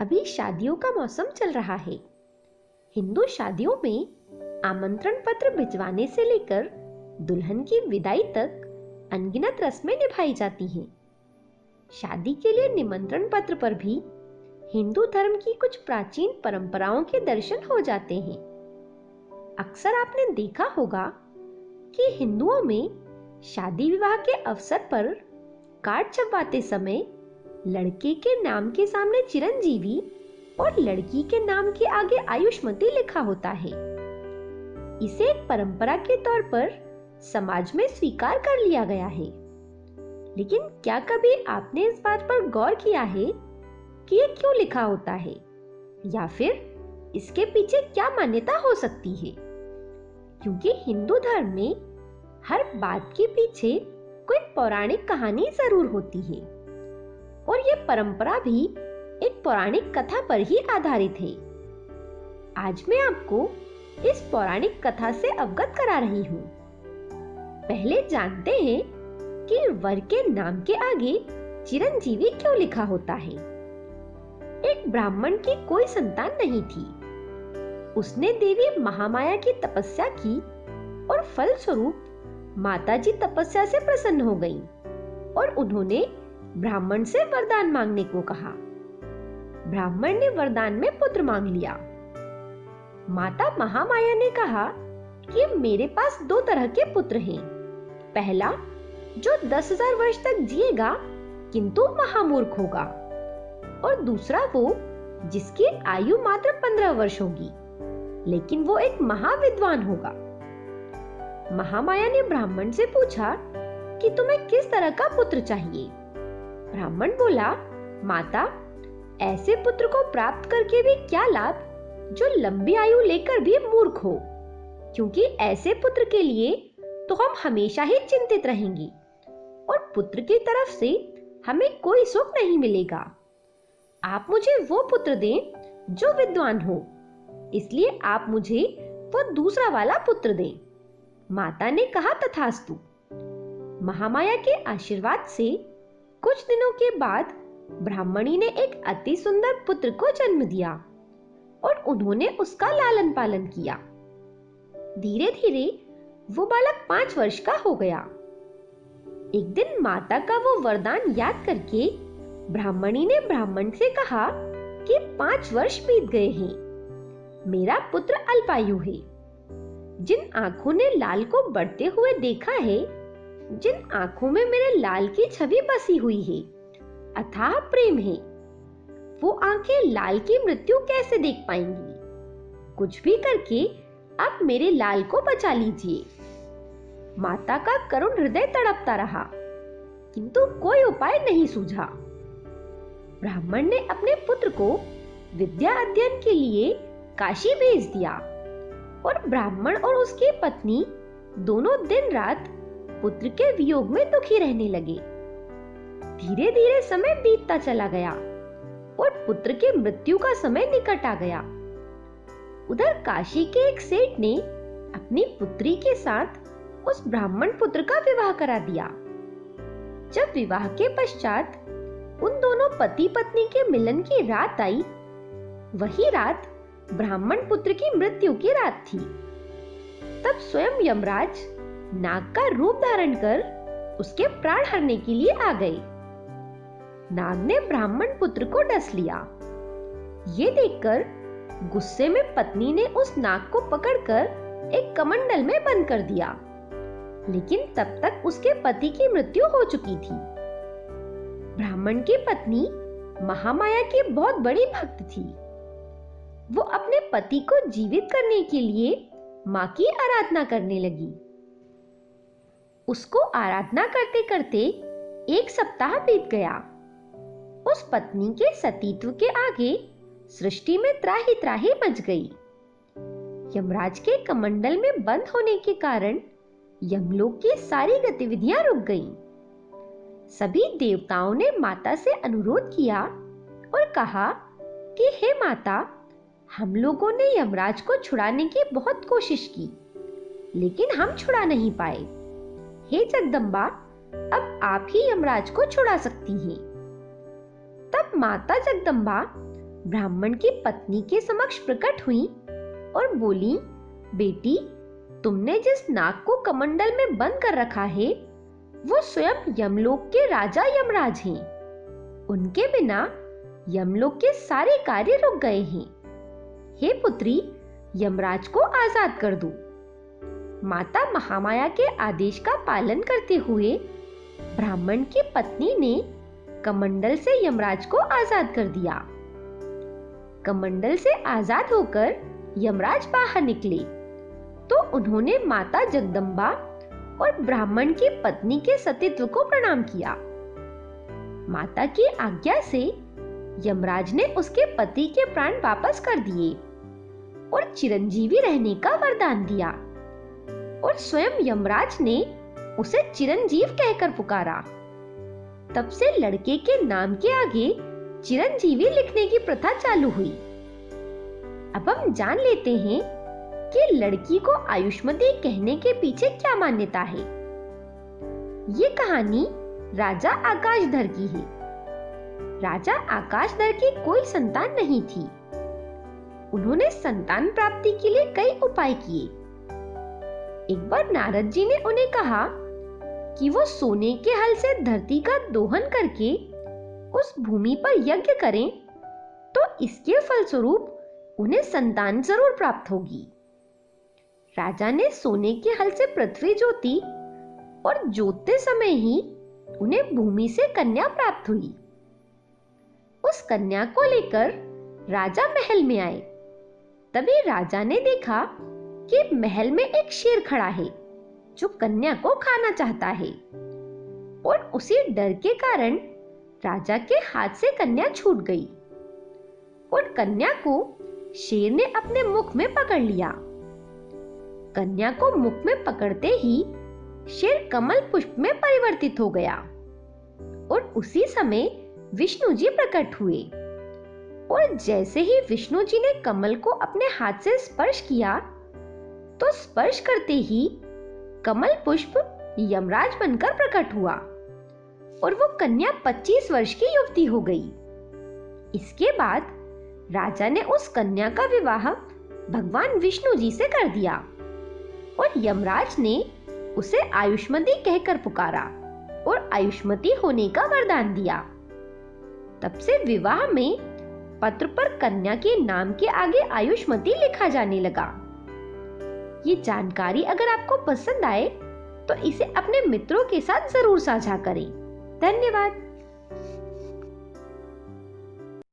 अभी शादियों का मौसम चल रहा है। हिंदू शादियों में आमंत्रण पत्र भिजवाने से लेकर दुल्हन की विदाई तक अनगिनत रस्में निभाई जाती हैं। शादी के लिए निमंत्रण पत्र पर भी हिंदू धर्म की कुछ प्राचीन परंपराओं के दर्शन हो जाते हैं। अक्सर आपने देखा होगा कि हिंदुओं में शादी विवाह के अवसर पर कार्ड छपवाते समय लड़के के नाम के सामने चिरंजीवी और लड़की के नाम के आगे आयुष्मती लिखा होता है। इसे एक परंपरा के तौर पर समाज में स्वीकार कर लिया गया है। लेकिन क्या कभी आपने इस बात पर गौर किया है कि ये क्यों लिखा होता है, या फिर इसके पीछे क्या मान्यता हो सकती है? क्योंकि हिंदू धर्म में हर बात के पीछे कोई पौराणिक कहानी जरूर होती है, और ये परंपरा भी एक पौराणिक कथा पर ही आधारित है। आज मैं आपको इस पौराणिक कथा से अवगत करा रही हूँ। पहले जानते हैं कि वर के नाम के आगे चिरंजीवी क्यों लिखा होता है। एक ब्राह्मण की कोई संतान नहीं थी। उसने देवी महामाया की तपस्या की और फलस्वरूप माताजी तपस्या से प्रसन्न हो गईं और उन्होंने ब्राह्मण से वरदान मांगने को कहा। ब्राह्मण ने वरदान में पुत्र मांग लिया। माता महामाया ने कहा कि मेरे पास दो तरह के पुत्र हैं। पहला, जो 10,000 वर्ष तक जिएगा किंतु महामूर्ख होगा, और दूसरा वो जिसकी आयु मात्र 15 वर्ष होगी, लेकिन वो एक महाविद्वान होगा। महामाया ने ब्राह्मण से पूछा कि तुम्हें किस तरह का पुत्र चाहिए। ब्राह्मण बोला, माता, ऐसे पुत्र को प्राप्त करके भी क्या लाभ जो लंबी आयु लेकर भी मूर्ख हो, क्योंकि ऐसे पुत्र के लिए तो हम हमेशा ही चिंतित रहेंगे और पुत्र की तरफ से हमें कोई सुख नहीं मिलेगा। आप मुझे वो पुत्र दें जो विद्वान हो, इसलिए आप मुझे वो दूसरा वाला पुत्र दें। माता ने कहा, तथास्तु। महामाया के आशीर्वाद से कुछ दिनों के बाद ब्राह्मणी ने एक अति सुंदर पुत्र को जन्म दिया और उन्होंने उसका लालन पालन किया। धीरे धीरे वो बालक 5 वर्ष का हो गया। एक दिन माता का वो वरदान याद करके ब्राह्मणी ने ब्राह्मण से कहा कि 5 वर्ष बीत गए हैं, मेरा पुत्र अल्पायु है। जिन आंखों ने लाल को बढ़ते हुए देखा है, जिन आंखों में मेरे लाल की छवि बसी हुई है, अथाह प्रेम है, वो आंखें लाल की मृत्यु कैसे देख पाएंगी? कुछ भी करके आप मेरे लाल को बचा लीजिए। माता का करुण हृदय तड़पता रहा, किंतु कोई उपाय नहीं सूझा। ब्राह्मण ने अपने पुत्र को विद्या अध्ययन के लिए काशी भेज दिया, और ब्राह्मण और उसकी पत्नी दोनों दिन रात पुत्र के वियोग में दुखी रहने लगे। धीरे धीरे समय बीतता चला गया और पुत्र के मृत्यु का समय निकट आ गया। उधर काशी के एक सेठ ने अपनी पुत्री के साथ उस ब्राह्मण पुत्र का विवाह करा दिया। जब विवाह के पश्चात उन दोनों पति पत्नी के मिलन की रात आई, वही रात ब्राह्मण पुत्र की मृत्यु की रात थी। तब स्वयं यमराज नाग का रूप धारण कर उसके प्राण हरने के लिए आ गए। नाग ने ब्राह्मण पुत्र को डस लिया। ये देखकर गुस्से में पत्नी ने उस नाग को पकड़कर एक कमंडल में बंद कर दिया, लेकिन तब तक उसके पति की मृत्यु हो चुकी थी। ब्राह्मण की पत्नी महामाया की बहुत बड़ी भक्त थी। वो अपने पति को जीवित करने के लिए मां की आराधना करने लगी। उसको आराधना करते करते 1 सप्ताह बीत गया। उस पत्नी के सतीत्व के आगे सृष्टि में त्राही त्राही मच गई। यमराज के कमंडल में बंद होने के कारण यमलोक की सारी गतिविधियां रुक गईं। सभी देवताओं ने माता से अनुरोध किया और कहा कि हे माता, हम लोगों ने यमराज को छुड़ाने की बहुत कोशिश की, लेकिन हम छुड़ा नहीं पाए। हे जगदम्बा, अब आप ही यमराज को छुड़ा सकती हैं। तब माता जगदम्बा ब्राह्मण की पत्नी के समक्ष प्रकट हुई और बोली, बेटी, तुमने जिस नाग को कमंडल में बंद कर रखा है वो स्वयं यमलोक के राजा यमराज हैं। उनके बिना यमलोक के सारे कार्य रुक गए हैं। हे पुत्री, यमराज को आजाद कर दो। माता महामाया के आदेश का पालन करते हुए ब्राह्मण की पत्नी ने कमंडल से यमराज को आजाद कर दिया। कमंडल से आजाद होकर यमराज बाहर निकले तो उन्होंने माता जगदम्बा और ब्राह्मण की पत्नी के सतीत्व को प्रणाम किया। माता की आज्ञा से यमराज ने उसके पति के प्राण वापस कर दिए और चिरंजीवी रहने का वरदान दिया और स्वयं यमराज ने उसे चिरंजीव कहकर पुकारा। तब से लड़के के नाम के आगे चिरंजीवी लिखने की प्रथा चालू हुई। अब हम जान लेते हैं कि लड़की को आयुष्मती कहने के पीछे क्या मान्यता है। ये कहानी राजा आकाशधर की है। राजा आकाशधर की कोई संतान नहीं थी। उन्होंने संतान प्राप्ति के लिए कई उपाय किए। एक बार नारद जी ने उन्हें कहा कि वो सोने के हल से धरती का दोहन करके उस भूमि पर यज्ञ करें तो इसके फलस्वरूप उन्हें संतान जरूर प्राप्त होगी। राजा ने सोने के हल से पृथ्वी जोती और जोतते समय ही उन्हें भूमि से कन्या प्राप्त हुई। उस कन्या को लेकर राजा महल में आए। तभी राजा ने देखा कि महल में एक शेर खड़ा है जो कन्या को खाना चाहता है और उसी डर के कारण राजा के हाथ से कन्या छूट गई और कन्या को शेर ने अपने मुख में पकड़ लिया। कन्या को मुख में पकड़ते ही शेर कमल पुष्प में परिवर्तित हो गया और उसी समय विष्णु जी प्रकट हुए और जैसे ही विष्णु जी ने कमल को अपने हाथ से स्पर्श किया तो स्पर्श करते ही कमल पुष्प यमराज बनकर प्रकट हुआ और वो कन्या 25 वर्ष की युवती हो गई। इसके बाद राजा ने उस कन्या का विवाह भगवान विष्णु जी से कर दिया और यमराज ने उसे आयुष्मती कहकर पुकारा और आयुष्मती होने का वरदान दिया। तब से विवाह में पत्र पर कन्या के नाम के आगे आयुष्मती लिखा जाने लगा। ये जानकारी अगर आपको पसंद आए तो इसे अपने मित्रों के साथ जरूर साझा करें। धन्यवाद।